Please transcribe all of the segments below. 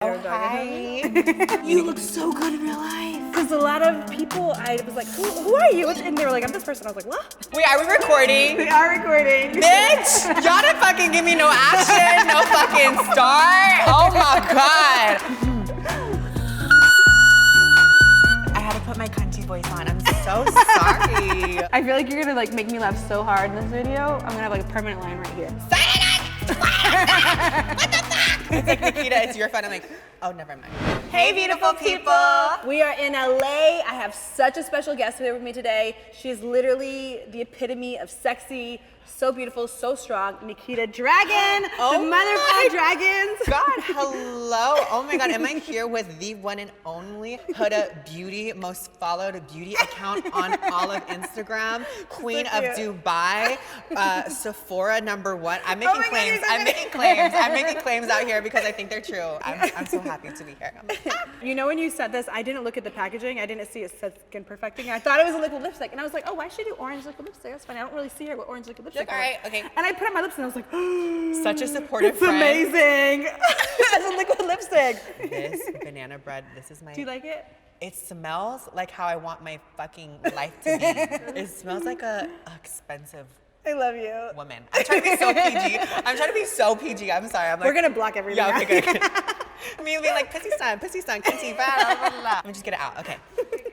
Oh, hi. You look so good in real life. Because a lot of people, I was like, who are you? And they were like, I'm this person. I was like, what? Wait, are we recording? We are recording. Bitch, y'all didn't fucking give me no action, no fucking start. Oh my God. I had to put my country voice on. I'm so sorry. I feel like you're gonna like make me laugh so hard in this video. I'm gonna have like a permanent line right here. What the fuck? It's like, Nikita, it's your fun. I'm like, oh, never mind. Hey, beautiful people. We are in LA. I have such a special guest here with me today. She is literally the epitome of sexy, so beautiful, so strong. Nikita Dragun, the Mother of All Dragons. God, hello. Oh my God, am I here with the one and only HudaBeauty, most followed beauty account on all of Instagram, Queen of Dubai, Sephora #1. I'm making claims. I'm making claims. I'm making claims out here because I think they're true. I'm so happy to be here. You know, when you said this, I didn't look at the packaging. I didn't see it said skin perfecting. I thought it was a liquid lipstick, and I was like, oh, why should she do orange liquid lipstick? That's funny. I don't really see her with orange liquid lipstick. All right, okay. And I put it on my lips, and I was like, such a supportive it's friend. Amazing. As a liquid lipstick. This banana bread. This is my. Do you like it? It smells like how I want my fucking life to be. It smells like a expensive. I love you. Woman. I'm trying to be so PG. I'm trying to be so PG. I'm sorry. I'm like, we're gonna block everything. Yeah, okay, good. Me being like, pissy son, kitty, blah, blah, blah. Let me just get it out. Okay.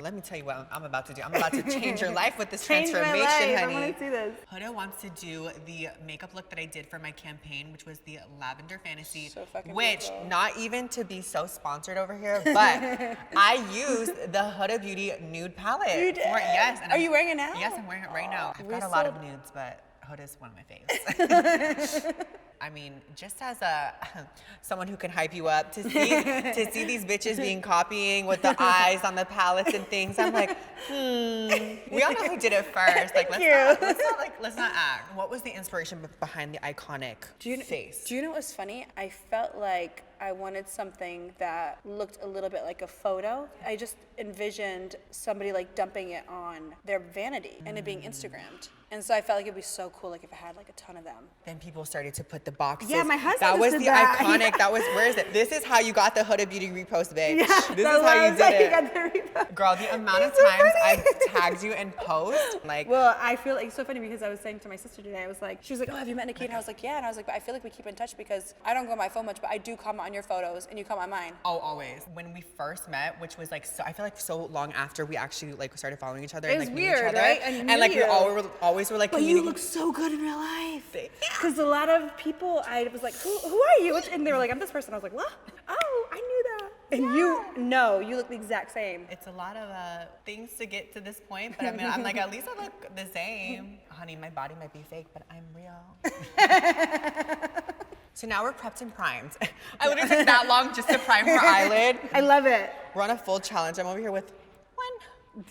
Let me tell you what I'm about to do. I'm about to change your life with this transformation, honey. I want to see this. Huda wants to do the makeup look that I did for my campaign, which was the Lavender Fantasy, so fucking which, beautiful. not even to be so sponsored over here, but I used the HudaBeauty nude palette. You did? Yes. And are you wearing it now? Yes, I'm wearing it right now. I've got a lot of nudes, but Huda's one of my faves. I mean, just as someone who can hype you up, to see these bitches being copying with the eyes on the palettes and things, I'm like, we all know who did it first. Like, let's not act. What was the inspiration behind the iconic face? Do you know what was funny? I felt like I wanted something that looked a little bit like a photo. I just envisioned somebody like dumping it on their vanity and it being Instagrammed. And so I felt like it'd be so cool, like if I had like a ton of them. Then people started to put the boxes. Yeah, my husband That was did the that. iconic. That was, where is it? This is how you got the HudaBeauty repost, bitch. Yeah, this is how you did it. Got the repost. Girl, the amount of times I've tagged you in post, like. Well, I feel like it's so funny because I was saying to my sister today, I was like, she was like, oh, have you met Nikita? And I was like, yeah. And I was like, but I feel like we keep in touch because I don't go on my phone much, but I do comment on your photos and you comment on mine. Oh, always. When we first met, which was like, so, I feel like so long after we actually like started following each other It and was like weird, knew each other. right? And like we always were like, but you look so good in real life. Because a lot of people, I was like, who are you? And they were like, I'm this person. I was like, what? Oh, I knew that. And you look the exact same. It's a lot of things to get to this point, but I mean, I'm like, at least I look the same. Honey, my body might be fake, but I'm real. So now we're prepped and primed. I literally took that long just to prime her eyelid. I love it. We're on a full challenge. I'm over here with one.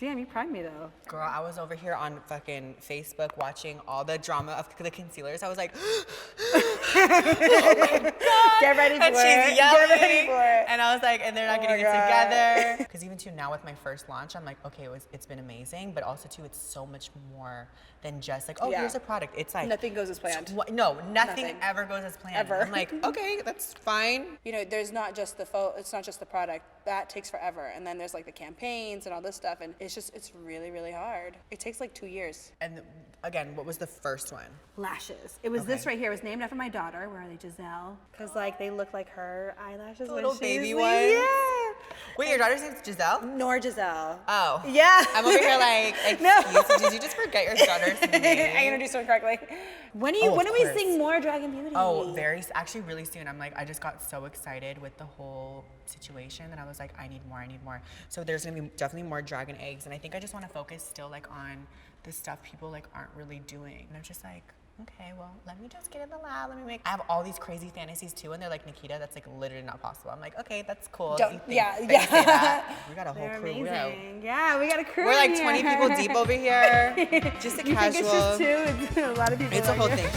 Damn, you primed me though. Girl, I was over here on fucking Facebook watching all the drama of the concealers. I was like, oh my God. Get ready for and it. she's yelling. Get ready for it. And I was like, and they're not getting it together. Because even too now with my first launch, I'm like, okay, it's been amazing, but also too, it's so much more than just like, oh, here's a product. It's like nothing goes as planned. No, nothing ever goes as planned. Ever. I'm like, okay, that's fine. You know, there's not just it's not just the product. That takes forever. And then there's like the campaigns and all this stuff. And it's really, really hard. It takes like 2 years. And again, what was the first one? Lashes. It was this right here. It was named after my daughter. Where are they, Giselle? Because like they look like her eyelashes. Little baby ones. ones. Yeah. Wait, your daughter's name's Giselle? Nor Giselle. Oh. Yeah. I'm over here like, excuse, did you just forget your daughter's name? I introduced her correctly. When do we sing more Dragun Beauty? Oh, actually really soon. I'm like, I just got so excited with the whole situation that I was like, I need more. So there's gonna be definitely more dragon eggs. And I think I just wanna focus still like on the stuff people like aren't really doing. And I'm just like, okay, well, let me just get in the lab. I have all these crazy fantasies too, and they're like, Nikita, that's like literally not possible. I'm like, okay, that's cool. Yeah. Say that. We got a whole crew. Amazing. Yeah, we got a crew. We're like 20 people deep over here. Just a you casual. Think it's just two? It's a lot of people. It's a whole thing.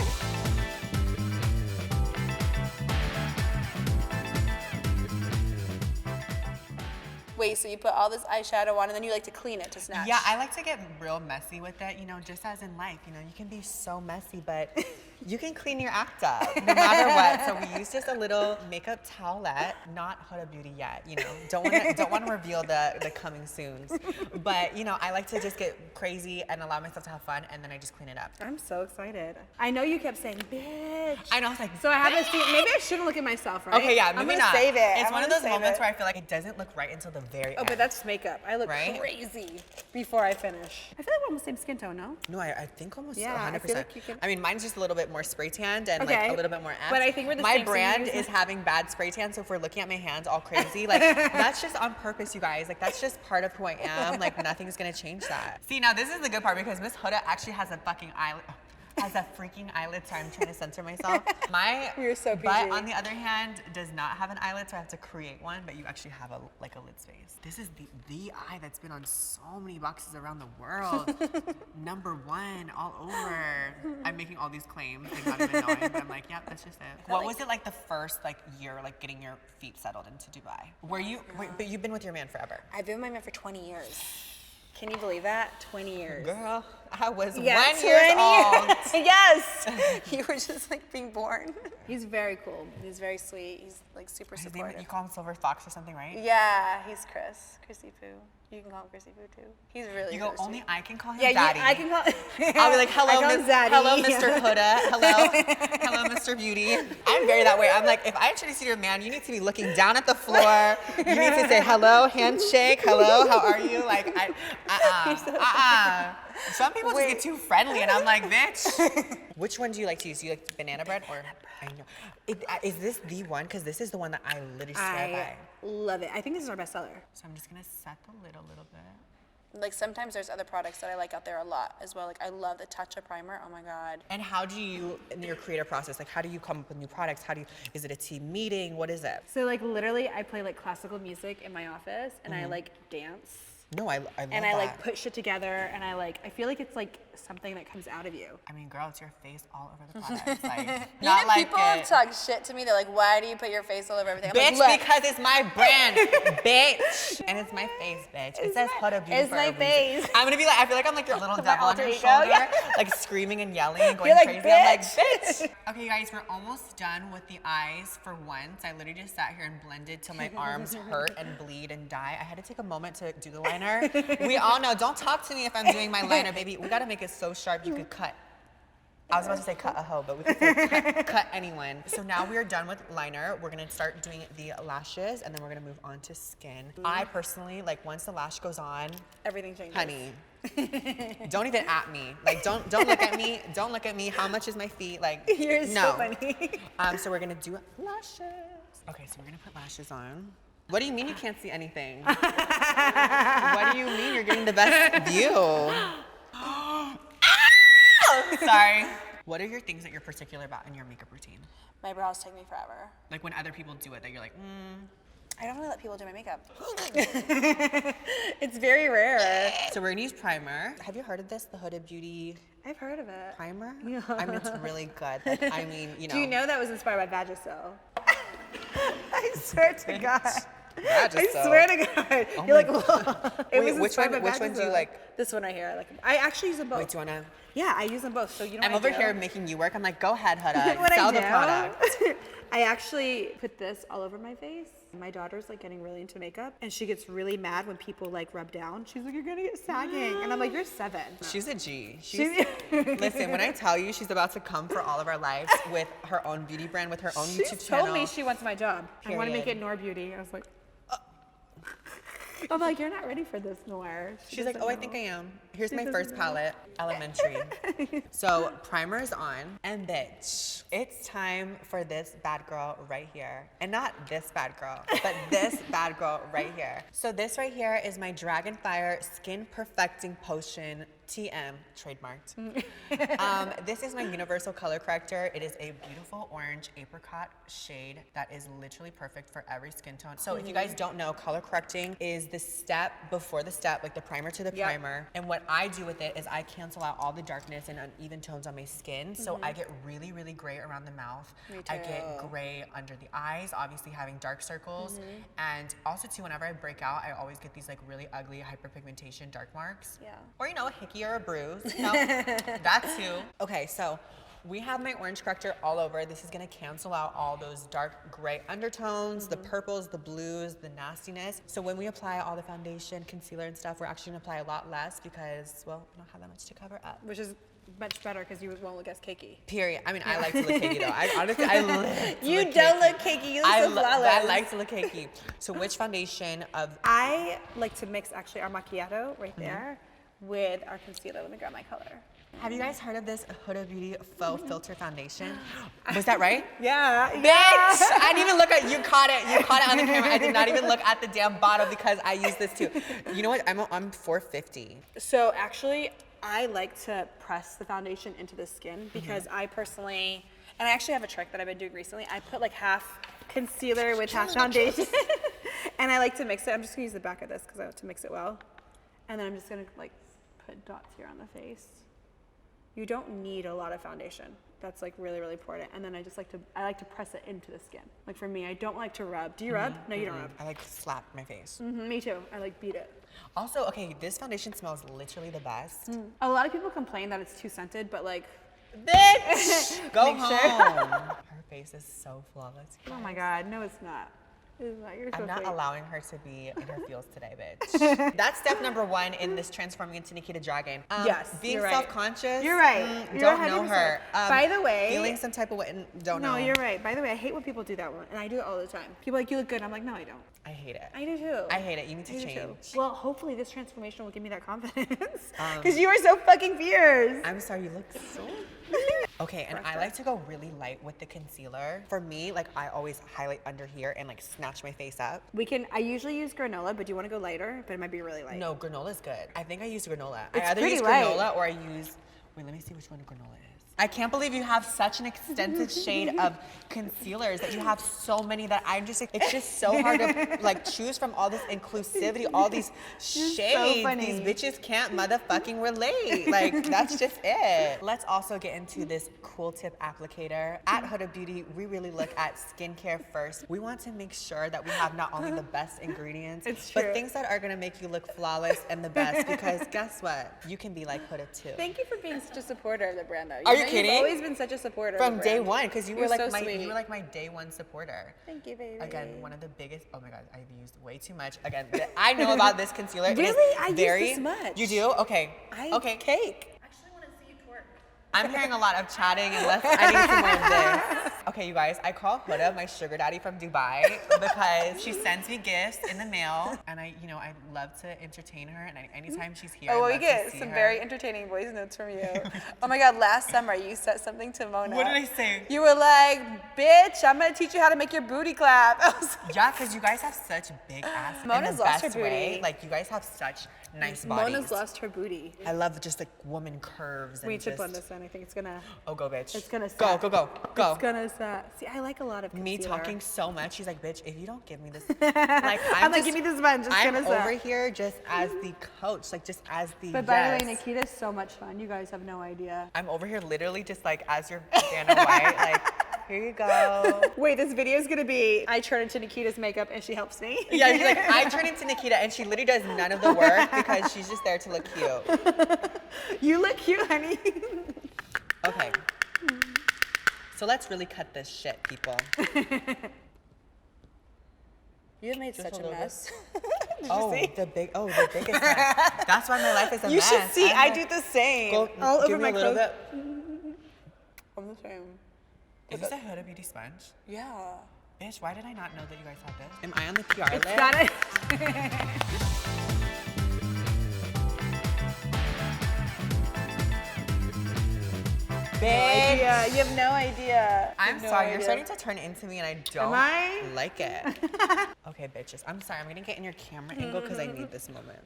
Wait, so you put all this eyeshadow on and then you like to clean it to snatch? Yeah, I like to get real messy with it, you know, just as in life, you know, you can be so messy, but You can clean your act up no matter what. So we used just a little makeup towelette, not HudaBeauty yet, you know. Don't want to reveal the coming soons. But, you know, I like to just get crazy and allow myself to have fun, and then I just clean it up. I'm so excited. I know you kept saying, bitch. I know, I was like, so I haven't seen, maybe I shouldn't look at myself, right? Okay, yeah, maybe I'm gonna not. save it. It's one of those moments where I feel like it doesn't look right until the very end. Oh, but that's makeup. I look crazy before I finish. I feel like we're almost the same skin tone, no? No, I think almost 100%. I feel like you can... I mean, mine's just a little bit more spray tanned and like a little bit more amped. But I think we're the My same. brand is having bad spray tan, so if we're looking at my hands all crazy, like that's just on purpose, you guys. Like that's just part of who I am. Like nothing's gonna change that. See, now this is the good part because Miss Huda actually has a fucking eyelid. Has a freaking eyelid, so I'm trying to censor myself. My You're so PG. butt, on the other hand, does not have an eyelid, so I have to create one, but you actually have a lid space. This is the eye that's been on so many boxes around the world. #1 all over. I'm making all these claims, like not even knowing, but I'm like, yep, that's just it. What was it like the first like year, like getting your feet settled into Dubai? Were you, but you've been with your man forever. I've been with my man for 20 years. Can you believe that? 20 years. Girl, I was 1 year old. Yes. You were just like being born. He's very cool. He's very sweet. He's like super supportive. You call him Silver Fox or something, right? Yeah, he's Chrissy Poo. You can call him Chrissy Poo too. He's really You go, only I can call him Daddy. Daddy. I can call I'll be like, hello, hello, Mr. Huda. Hello, Mr. Beauty. I'm very that way. I'm like, if I introduce you to a man, you need to be looking down at the floor. You need to say hello, handshake, hello, how are you? Like, Some people just get too friendly, and I'm like, bitch. Which one do you like to use? Do you like banana bread or? I know. Is this the one? Because this is the one that I literally swear by. Love it. I think this is our bestseller. So I'm just gonna set the lid a little bit. Like sometimes there's other products that I like out there a lot as well. Like I love the Tatcha primer. Oh my God. And how do you, in your creative process, like how do you come up with new products? Is it a team meeting? What is it? So like literally I play like classical music in my office and I like dance. No, I love that. And I like put shit together and I feel like it's like something that comes out of you. I mean, girl, it's your face all over the product. Like, not like people have talked shit to me. They're like, why do you put your face all over everything? I'm bitch, like, because it's my brand, bitch. And it's my face, bitch. It says HudaBeauty. It's my face. I'm gonna be like, I feel like I'm like your little devil on your shoulder, like screaming and yelling and going like, crazy. Bitch. I'm like, bitch. Okay, guys, we're almost done with the eyes for once. I literally just sat here and blended till my arms hurt and bleed and die. I had to take a moment to do the liner. We all know, don't talk to me if I'm doing my liner, baby. We gotta make it so sharp you could cut. I was about to say cut a hoe, but we could say cut anyone. So now we are done with liner. We're gonna start doing the lashes and then we're gonna move on to skin. I personally, like once the lash goes on, everything changes. Honey, don't even at me. Like don't look at me. Don't look at me. How much is my feet? Like You're no. so funny. So we're gonna do lashes. Okay, so we're gonna put lashes on. What do you mean you can't see anything? What do you mean you're getting the best view? Sorry. What are your things that you're particular about in your makeup routine? My brows take me forever. Like when other people do it, that you're like, I don't really let people do my makeup. It's very rare. So we're gonna use primer. Have you heard of this, the HudaBeauty? I've heard of it. Primer? Yeah. I mean, it's really good. Like, I mean, you know. Do you know that was inspired by Vagisil? I swear to God. Vagisil. I swear to God. Oh You're like, God. it Wait, was which inspired by one do you Vagisil. like? This one right here. I actually use them both. Wait, do you wanna? Yeah, I use them both. So you know I'm over here making you work. I'm like, go ahead, Huda. what Sell I the do, product. I actually put this all over my face. My daughter's like getting really into makeup and she gets really mad when people like rub down. She's like, you're gonna get sagging. And I'm like, you're 7. She's a G. Listen, when I tell you she's about to come for all of our lives with her own beauty brand, with her own YouTube channel. She told me she wants my job. Period. I want to make it Noor Beauty. I was like, I'm like, you're not ready for this, Noor. She's like, oh, I think I am. Here's my first palette, elementary. So primer is on, and bitch, it's time for this bad girl right here. And not this bad girl, but this bad girl right here. So this right here is my Dragonfire Skin Perfecting Potion TM, trademarked. This is my universal color corrector. It is a beautiful orange apricot shade that is literally perfect for every skin tone. So if you guys don't know, color correcting is the step before the step, like the primer to the primer. And what I do with it is I cancel out all the darkness and uneven tones on my skin. So I get really, really gray around the mouth. Me too. I get gray under the eyes, obviously having dark circles. And also too, whenever I break out, I always get these like really ugly hyperpigmentation dark marks. Yeah. Or, you know, a hickey or a bruise. No, that too. Okay, so We have my orange corrector all over. This is gonna cancel out all those dark gray undertones, the purples, the blues, the nastiness. So when we apply all the foundation, concealer and stuff, we're actually gonna apply a lot less because, well, we don't have that much to cover up. Which is much better because you won't look as cakey. Period. I mean, I like to look cakey though. I honestly, I live to You look don't cakey. look cakey, you look so flawless. I like to look cakey. So which foundation of... I like to mix actually our macchiato right there with our concealer. Let me grab my color. Have you guys heard of this HudaBeauty Faux Filter Foundation? Was that right? Yeah. Bitch! I didn't even look at, you caught it. You caught it on the camera. I did not even look at the damn bottle because I use this too. You know what? I'm $4.50. So actually, I like to press the foundation into the skin because I personally, and I actually have a trick that I've been doing recently. I put like half concealer with half foundation and I like to mix it. I'm just gonna use the back of this because I want to mix it well. And then I'm just gonna like put dots here on the face. You don't need a lot of foundation. That's like really, really important. And then I like to press it into the skin. Like for me, I don't like to rub. Do you rub? No, you don't rub. I like to slap my face. Me too. I like beat it. Also, okay, this foundation smells literally the best. A lot of people complain that it's too scented, but like, Bitch! Go Make home. sure. Her face is so flawless. oh my God, no, it's not. It's not. You're so I'm not sweet. allowing her to be in her feels today, bitch. That's step number 1 in this transforming into Nikita Dragun. Yes, being you're right. self-conscious. You're right. You're don't know 100%. her. By the way, feeling some type of way. Don't know. No, you're right. By the way, I hate when people do that one, and I do it all the time. People are like, you look good. I'm like, no, I don't. I hate it. I do too. I hate it. You need to I do change. too. Well, hopefully this transformation will give me that confidence. Because you are so fucking fierce. I'm sorry, you look so... Okay, and I like to go really light with the concealer. For me, like I always highlight under here and like snatch my face up. I usually use granola, but do you want to go lighter? But it might be really light. No, granola's good. I think I use granola. It's I either pretty use light. granola or I use... Wait, let me see which one granola is. I can't believe you have such an extensive shade of concealers, that you have so many that I'm just like, it's just so hard to like choose from all this inclusivity, all these shades. funny. These bitches can't motherfucking relate. Like, that's just it. Let's also get into this cool tip applicator. At Huda Beauty, we really look at skincare first. We want to make sure that we have not only the best ingredients, but things that are gonna make you look flawless and the best, because guess what? You can be like Huda too. Thank you for being such a supporter of the brand, though. Are you kidding? You've always been such a supporter From of the day brand. one, because you were You're like so my sweet. you were like my day one supporter. Thank you, baby. Again, one of the biggest. Oh my God, I've used way too much. Again, I know about this concealer. It is Really? I very, use this much. You do? Okay. Okay. Cake. I actually want to see you twerk. I'm hearing a lot of chatting, and I need some more of this. Okay, you guys, I call Huda my sugar daddy from Dubai because she sends me gifts in the mail, and I love to entertain her, and anytime she's here, Oh, well, I we love get to see some her. very entertaining voice notes from you. Oh my God, last summer you said something to Mona. What did I say? You were like, bitch, I'm gonna teach you how to make your booty clap. I was like, Yeah, because you guys have such big asses. Mona's in the lost her best way. booty. Like, you guys have such nice bodies. Mona's lost her booty. I love just like woman curves. We And need to just, blend this in. I think it's gonna. Oh, go, bitch. It's gonna. Go, Set. go, go, go. It's gonna set. See, I like a lot of concealer. Me talking so much. She's like, bitch, if you don't give me this, like, I'm like, give me this sponge. It's I'm gonna set. over here just as the coach, like just as the. But by the way, Nikita's so much fun. You guys have no idea. I'm over here literally just like as your Vanna White, like, here you go. Wait, this video is gonna be I turn into Nikita's makeup and she helps me. Yeah, she's like, I turn into Nikita and she literally does none of the work because she's just there to look cute. You look cute, honey. Okay. So let's really cut this shit, people. You have made Just such a a little mess. The biggest mess. That's why my life is a You mess. should see, I'm I like, do the same. Go, All give over me my a little clothes. bit. I'm the same. Is this a Huda Beauty sponge? Yeah. Bitch, why did I not know that you guys had this? Am I on the PR It's list? got it. Bitch. Yeah, you have no idea. I'm You have no sorry, you're idea. starting to turn into me and I don't I? like it. Okay, bitches, I'm sorry. I'm gonna get in your camera angle because I need this moment.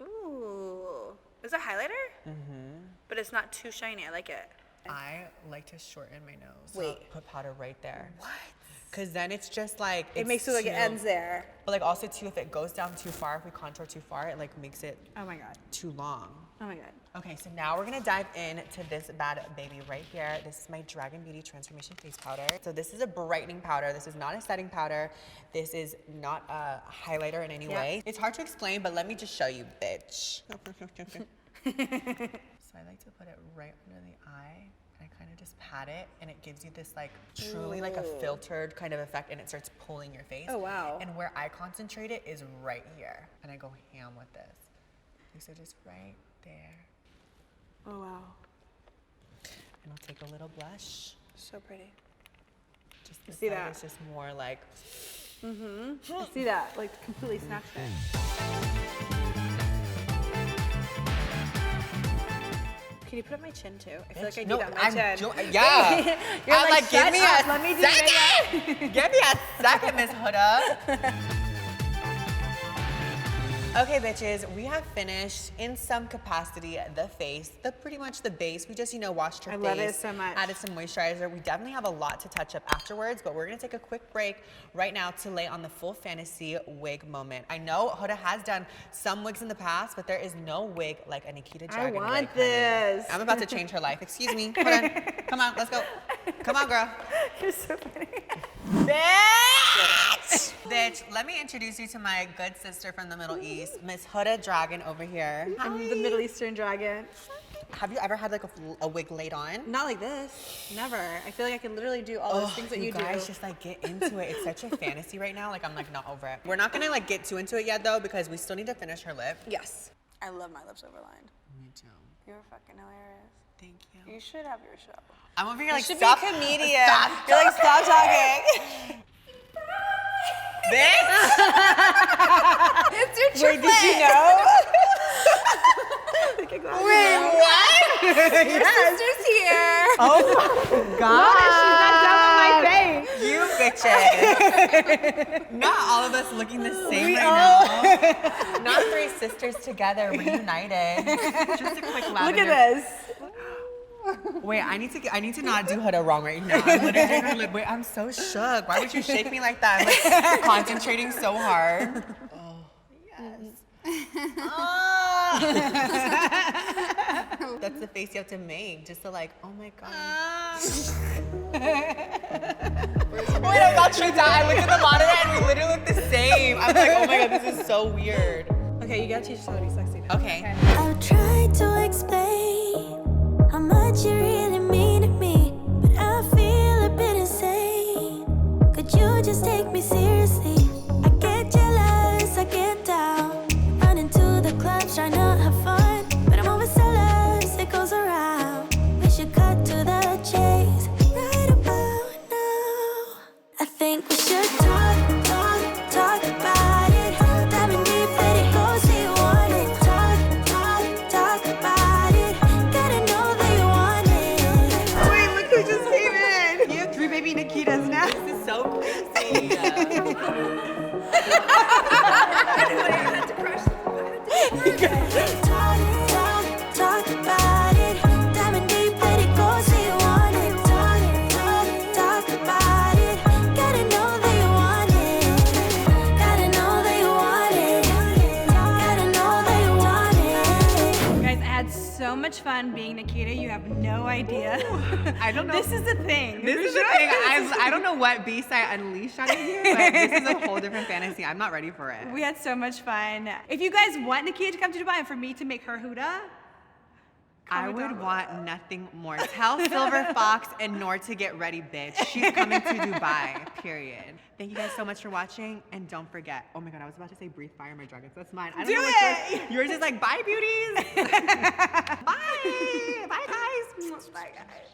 Ooh. Is that highlighter? Mm-hmm. But it's not too shiny. I like it. I like to shorten my nose. So Wait. I'll put powder right there. What? Because then it's just like... It makes it like it ends there. But like also too, if it goes down too far, if we contour too far, it like makes it Oh my God. too long. Oh my God. Okay, so now we're gonna dive into this bad baby right here. This is my Dragun Beauty Transformation Face Powder. So this is a brightening powder. This is not a setting powder. This is not a highlighter in any way. It's hard to explain, but let me just show you, bitch. So I like to put it right under the eye. I kind of just pat it, and it gives you this like truly like a filtered kind of effect, and it starts pulling your face. Oh, wow. And where I concentrate it is right here, and I go ham with this. So just right there. Oh, wow. And I'll take a little blush. So pretty. Just this See side that? is just more like. I see that, like completely snatched it. Can you put up my chin too? I feel like I need that on my chin. Yeah. You're I'm like, give me up, a let me do second. Give me a second, Miss Huda. Okay, bitches, we have finished in some capacity the face, pretty much the base. We just, washed her face. I love it so much. Added some moisturizer. We definitely have a lot to touch up afterwards, but we're gonna take a quick break right now to lay on the full fantasy wig moment. I know Huda has done some wigs in the past, but there is no wig like a Nikita Dragun wig. I want this. I'm about to change her life. Excuse me. Hold on. Come on, let's go. Come on, girl. You're so funny. Bitch! Bitch, let me introduce you to my good sister from the Middle East, Miss Huda Dragun over here. I'm the Middle Eastern dragon. Have you ever had like a wig laid on? Not like this. Never. I feel like I can literally do all those things that you do. You guys just like get into it. It's such a fantasy right now. Like I'm like not over it. We're not gonna like get too into it yet though because we still need to finish her lip. Yes. I love my lips overlined. Me too. You're fucking hilarious. Thank you. You should have your show. I'm over here like, should stop. be a comedian. Stop You're like, stop talking. Bitch! It's your triplet. Wait, did you know? Wait, what? Your sister's here. Oh my God. She's not done with my face. You bitches. Not all of us looking the same right now. Not three sisters together, reunited. Just a quick lavender. Look at this. Wait, I need to not do Huda wrong right now. I'm literally doing her lip. Wait, I'm so shook. Why would you shake me like that? I'm like concentrating so hard. Oh, yes. Oh. That's the face you have to make, just to like, oh my God. Wait, I'm not true that. I look at the monitor and we literally look the same. I'm like, oh my God, this is so weird. Okay, you gotta teach us how to be sexy now. Okay. I'll try to explain how much you really mean to me, but I feel a bit insane. Could you just take me seriously? I get jealous, I get down, run into the clubs, trying to have fun, but I'm always jealous, it goes around. We should cut to the chase right about now. I think we should talk about it. Diving deep, let it go, see you want it. Talk about it. Gotta know that you want it. Wait, look who just came in. You have 3 baby Nikitas now. This is so crazy. Talk about it. Diving deep, let it go, see you want it. Talk about it. Gotta know that you want it. Gotta know that you want it. Gotta know that you want it. Guys, I had so much fun being Nikita. You have no idea. I don't know. This is the thing. This is the thing. I don't know what beast I unleashed on you, but this is a whole different fantasy. I'm not ready for it. We had so much fun. If you guys want Nikita to come to Dubai and for me to make her Huda, I would want nothing more. Tell Silver Fox and Noor to get ready, bitch. She's coming to Dubai, period. Thank you guys so much for watching, and don't forget, oh my God, I was about to say breathe fire my dragons. That's mine. I don't know what yours is like, bye, beauties. Bye. Bye, guys. Bye, guys.